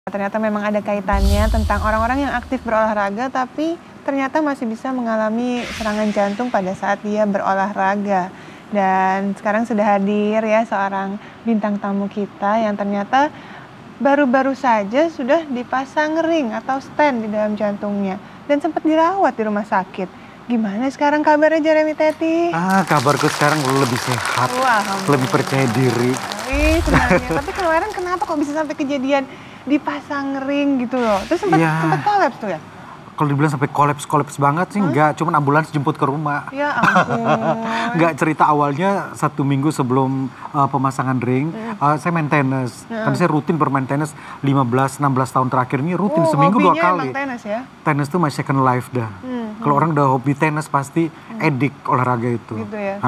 Ternyata memang ada kaitannya tentang orang-orang yang aktif berolahraga tapi ternyata masih bisa mengalami serangan jantung pada saat dia berolahraga. Dan sekarang sudah hadir ya seorang bintang tamu kita yang ternyata baru-baru saja sudah dipasang ring atau stent di dalam jantungnya dan sempat dirawat di rumah sakit. Gimana sekarang kabarnya Jeremy Teti? Kabarku sekarang lebih sehat, lebih percaya diri. Sebenarnya. Tapi kemarin kenapa kok bisa sampai kejadian dipasang ring gitu loh? Terus sempat kolaps tuh ya? Kalau dibilang sampai kolaps banget sih enggak, cuman ambulans jemput ke rumah. Ya ampun. Enggak, cerita awalnya 1 minggu sebelum pemasangan ring, saya main tenis. Kan saya rutin bermain tenis 15-16 tahun terakhir ini rutin seminggu 2 kali. Emang tenis ya? Tenis tuh my second life dah. Kalau orang udah hobi tenis pasti edik olahraga itu. Gitu ya?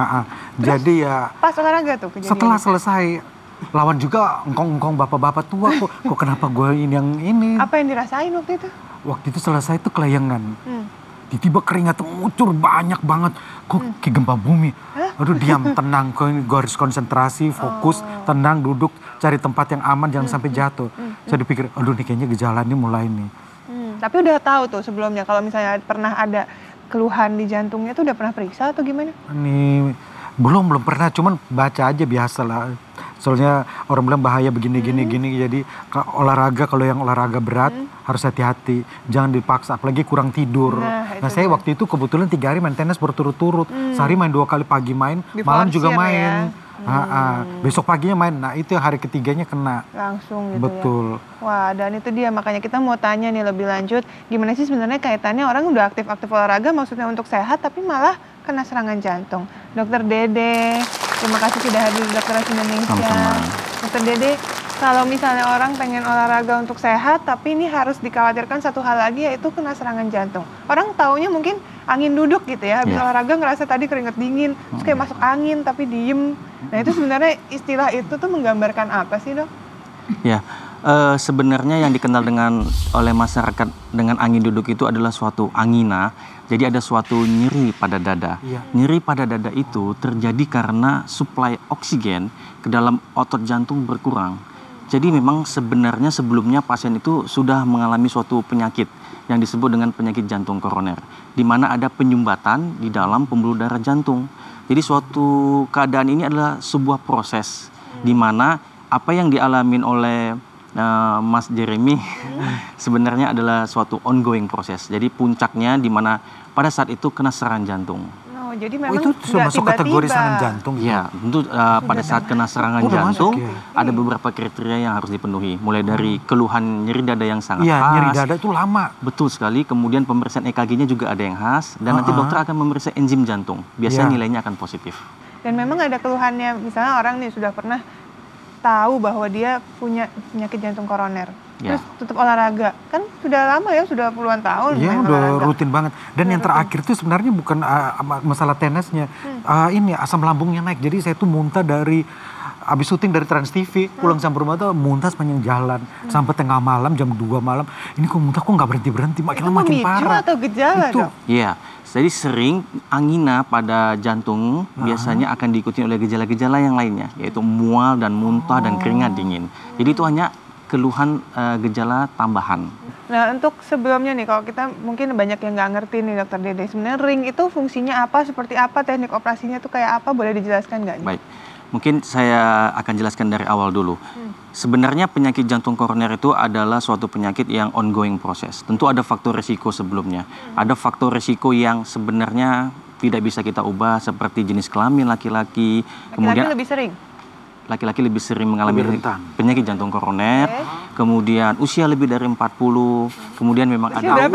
Jadi ya pas olahraga tuh kejadian? Setelah selesai, lawan juga engkong-engkong bapak-bapak tua, kok kenapa gue ini. Apa yang dirasain waktu itu? Waktu itu selesai itu kelayangan. Tiba-tiba keringat ngucur banyak banget. Kok kayak gempa bumi. Aduh diam, tenang. Gue harus konsentrasi, fokus, tenang, duduk, cari tempat yang aman, jangan sampai jatuh. Saya dipikir, aduh nih kayaknya gejala ini mulai nih. Tapi udah tahu tuh sebelumnya kalau misalnya pernah ada keluhan di jantungnya tuh udah pernah periksa atau gimana? Nih, belum pernah, cuman baca aja biasa lah. Soalnya orang bilang bahaya begini, jadi olahraga kalau yang olahraga berat harus hati-hati, jangan dipaksa, apalagi kurang tidur. Nah saya waktu itu kebetulan 3 hari main tenis berturut-turut, sehari main 2 kali, pagi main, malam juga main. Besok paginya main, nah itu hari ketiganya kena. Langsung gitu. Betul. Ya. Wah, dan itu dia makanya kita mau tanya nih lebih lanjut, gimana sih sebenarnya kaitannya orang udah aktif-aktif olahraga maksudnya untuk sehat tapi malah kena serangan jantung. Dokter Dede, terima kasih sudah hadir di Dokter Indonesia. Sama-sama. Dokter Dede, kalau misalnya orang pengen olahraga untuk sehat tapi ini harus dikhawatirkan satu hal lagi yaitu kena serangan jantung. Orang taunya mungkin angin duduk gitu ya, habis olahraga ngerasa tadi keringat dingin, terus kayak masuk angin tapi diem. Nah itu sebenarnya istilah itu tuh menggambarkan apa sih dok? Ya, sebenarnya yang dikenal oleh masyarakat dengan angin duduk itu adalah suatu angina. Jadi ada suatu nyeri pada dada. Nyeri pada dada itu terjadi karena suplai oksigen ke dalam otot jantung berkurang. Jadi memang sebenarnya sebelumnya pasien itu sudah mengalami suatu penyakit yang disebut dengan penyakit jantung koroner, di mana ada penyumbatan di dalam pembuluh darah jantung. Jadi suatu keadaan ini adalah sebuah proses di mana apa yang dialamin oleh Mas Jeremy sebenarnya adalah suatu ongoing proses. Jadi puncaknya di mana pada saat itu kena serangan jantung. Jadi memang itu sudah masuk kategori serangan jantung? Ya, tentu pada saat kena serangan jantung ada beberapa kriteria yang harus dipenuhi. Mulai dari keluhan nyeri dada yang sangat khas. Nyeri dada itu lama. Betul sekali. Kemudian pemeriksaan EKG-nya juga ada yang khas. Dan nanti dokter akan memeriksa enzim jantung. Biasanya nilainya akan positif. Dan memang ada keluhannya, misalnya orang nih sudah pernah tahu bahwa dia punya penyakit jantung koroner. Terus tetap olahraga, kan sudah lama ya, sudah puluhan tahun. Iya, udah rutin banget. Dan yang terakhir tuh sebenarnya bukan masalah tenisnya, ini asam lambungnya naik. Jadi saya tuh muntah dari habis syuting dari Trans TV, pulang sampai rumah tuh muntah sepanjang jalan sampai tengah malam, jam 2 malam. Ini kok muntah kok nggak berhenti, makin lama makin parah. Itu atau gejala itu. Iya. Jadi sering angina pada jantung biasanya akan diikuti oleh gejala-gejala yang lainnya, yaitu mual dan muntah dan keringat dingin. Jadi itu hanya keluhan gejala tambahan. Nah untuk sebelumnya nih, kalau kita mungkin banyak yang nggak ngerti nih dokter Dede, sebenarnya ring itu fungsinya apa, seperti apa, teknik operasinya tuh kayak apa, boleh dijelaskan nggak? Baik, mungkin saya akan jelaskan dari awal dulu. Sebenarnya penyakit jantung koroner itu adalah suatu penyakit yang ongoing proses. Tentu ada faktor risiko sebelumnya. Ada faktor risiko yang sebenarnya tidak bisa kita ubah seperti jenis kelamin laki-laki. Kemudian lebih sering? Laki-laki lebih sering mengalami penyakit jantung koroner, kemudian usia lebih dari 40, kemudian memang ada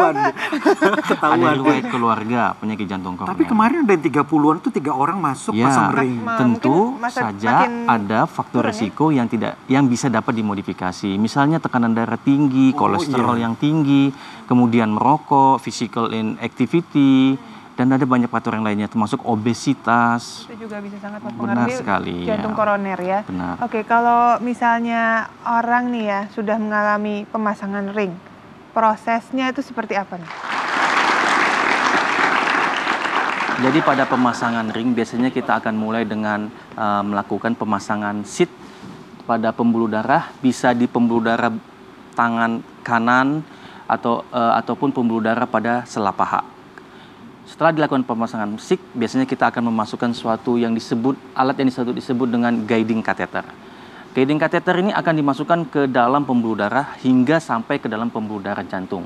riwayat keluarga penyakit jantung koroner. Tapi kemarin ada 30-an tuh 3 orang masuk pasang ring. Tentu saja ada faktor resiko yang bisa dapat dimodifikasi. Misalnya tekanan darah tinggi, kolesterol yang tinggi, kemudian merokok, physical inactivity, dan ada banyak faktor yang lainnya termasuk obesitas. Itu juga bisa sangat mempengaruhi jantung koroner ya. Benar. Oke, kalau misalnya orang nih ya sudah mengalami pemasangan ring, prosesnya itu seperti apa nih? Jadi pada pemasangan ring biasanya kita akan mulai dengan melakukan pemasangan sheath pada pembuluh darah, bisa di pembuluh darah tangan kanan ataupun pembuluh darah pada sela paha. Setelah dilakukan pemasangan musik, biasanya kita akan memasukkan alat yang disebut dengan guiding catheter. Guiding catheter ini akan dimasukkan ke dalam pembuluh darah hingga sampai ke dalam pembuluh darah jantung.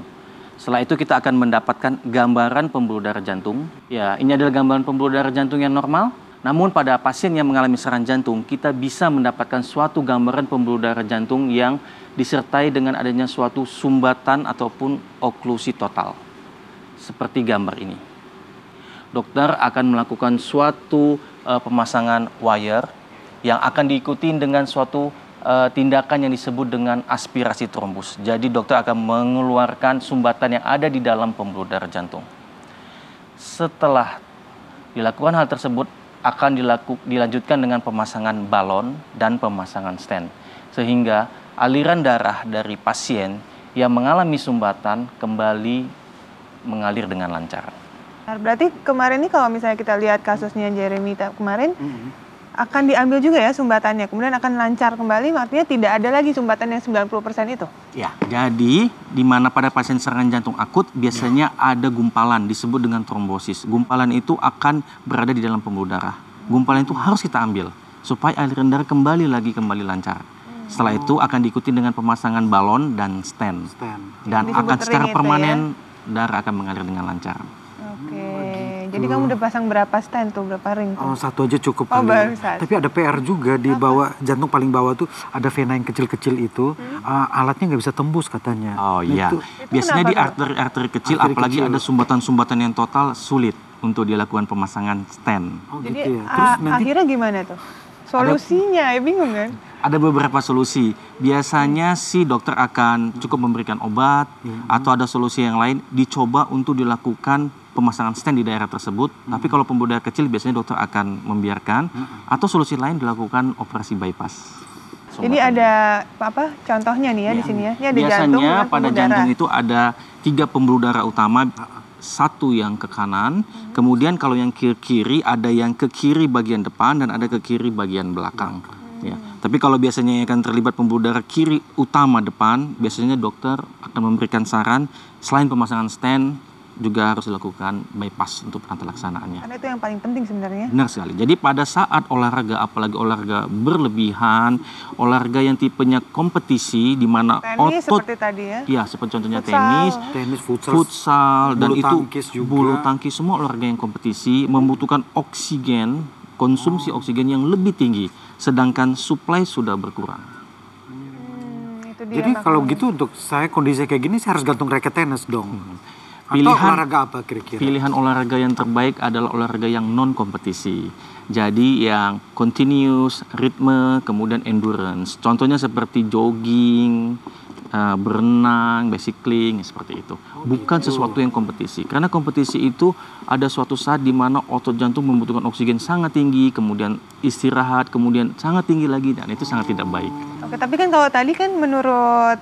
Setelah itu kita akan mendapatkan gambaran pembuluh darah jantung. Ya, ini adalah gambaran pembuluh darah jantung yang normal. Namun pada pasien yang mengalami serangan jantung, kita bisa mendapatkan suatu gambaran pembuluh darah jantung yang disertai dengan adanya suatu sumbatan ataupun oklusi total. Seperti gambar ini. Dokter akan melakukan suatu pemasangan wire yang akan diikuti dengan suatu tindakan yang disebut dengan aspirasi trombus. Jadi dokter akan mengeluarkan sumbatan yang ada di dalam pembuluh darah jantung. Setelah dilakukan hal tersebut, akan dilanjutkan dengan pemasangan balon dan pemasangan stent. Sehingga aliran darah dari pasien yang mengalami sumbatan kembali mengalir dengan lancar. Berarti kemarin ini kalau misalnya kita lihat kasusnya Jeremy kemarin, akan diambil juga ya sumbatannya, kemudian akan lancar kembali, artinya tidak ada lagi sumbatan yang 90% itu? Ya, jadi di mana pada pasien serangan jantung akut biasanya ada gumpalan disebut dengan trombosis. Gumpalan itu akan berada di dalam pembuluh darah. Gumpalan itu harus kita ambil supaya aliran darah kembali lancar. Setelah itu akan diikuti dengan pemasangan balon dan stent. Dan akan secara permanen darah akan mengalir dengan lancar. Jadi kamu udah pasang berapa stent tuh, berapa ring tuh? Oh, satu aja cukup. Baru satu. Tapi ada PR juga di bawah jantung paling bawah tuh ada vena yang kecil-kecil itu, alatnya nggak bisa tembus katanya. Oh iya, biasanya di arteri kecil, apalagi ada sumbatan-sumbatan yang total sulit untuk dilakukan pemasangan stent. Oh, jadi gitu ya. Terus akhirnya gimana tuh? Solusinya ya bingung kan? Ada beberapa solusi. Biasanya si dokter akan cukup memberikan obat atau ada solusi yang lain dicoba untuk dilakukan pemasangan stent di daerah tersebut. Tapi kalau pembuluh darah kecil biasanya dokter akan membiarkan atau solusi lain dilakukan operasi bypass. Jadi ada apa contohnya nih ya di sini ya? Ini ada jantung, biasanya pada jantung itu ada 3 pembuluh darah utama. Satu yang ke kanan, kemudian kalau yang ke kiri ada yang ke kiri bagian depan dan ada ke kiri bagian belakang. Ya. Tapi kalau biasanya akan terlibat pembuluh darah kiri utama depan, biasanya dokter akan memberikan saran selain pemasangan stent juga harus dilakukan bypass untuk penata laksanaannya. Karena itu yang paling penting sebenarnya. Benar sekali. Jadi pada saat olahraga, apalagi olahraga berlebihan, olahraga yang tipenya kompetisi di mana tenis otot seperti tadi ya. Iya, seperti contohnya Futsal. tenis, futsal dan bulu itu tangkis juga. bulu tangkis, semua olahraga yang kompetisi membutuhkan oksigen, konsumsi oksigen yang lebih tinggi, sedangkan suplai sudah berkurang. Itu dia Jadi kalau gitu untuk saya kondisi kayak gini saya harus gantung raket tenis dong. Pilihan olahraga apa kira-kira? Pilihan olahraga yang terbaik adalah olahraga yang non kompetisi. Jadi yang continuous, ritme, kemudian endurance. Contohnya seperti jogging, berenang, bicycling, seperti itu. Bukan sesuatu yang kompetisi. Karena kompetisi itu ada suatu saat di mana otot jantung membutuhkan oksigen sangat tinggi, kemudian istirahat, kemudian sangat tinggi lagi, dan itu sangat tidak baik. Oke, tapi kan kalau tadi kan menurut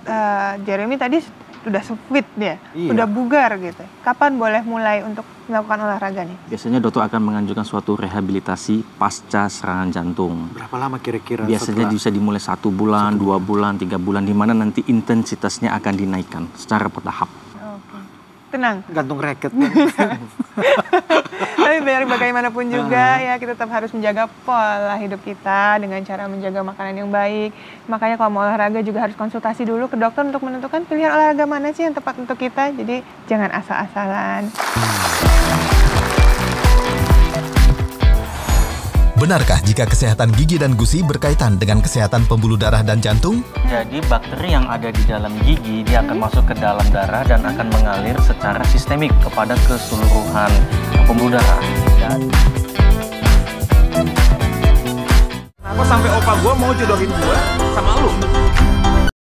Jeremy tadi sudah fit dia, sudah bugar gitu. Kapan boleh mulai untuk melakukan olahraga nih? Biasanya dokter akan menganjurkan suatu rehabilitasi pasca serangan jantung. Berapa lama kira-kira? Biasanya bisa dimulai 1 bulan, 2 bulan, 3 bulan, di mana nanti intensitasnya akan dinaikkan secara bertahap. Oke. Tenang. Gantung raket. Tapi biar bagaimanapun juga ya kita tetap harus menjaga pola hidup kita dengan cara menjaga makanan yang baik. Makanya kalau mau olahraga juga harus konsultasi dulu ke dokter untuk menentukan pilihan olahraga mana sih yang tepat untuk kita. Jadi jangan asal-asalan. Benarkah jika kesehatan gigi dan gusi berkaitan dengan kesehatan pembuluh darah dan jantung? Jadi bakteri yang ada di dalam gigi dia akan masuk ke dalam darah dan akan mengalir secara sistemik kepada keseluruhan pembuluh darah. Kenapa sampai opa gue mau jodohin gue sama lu?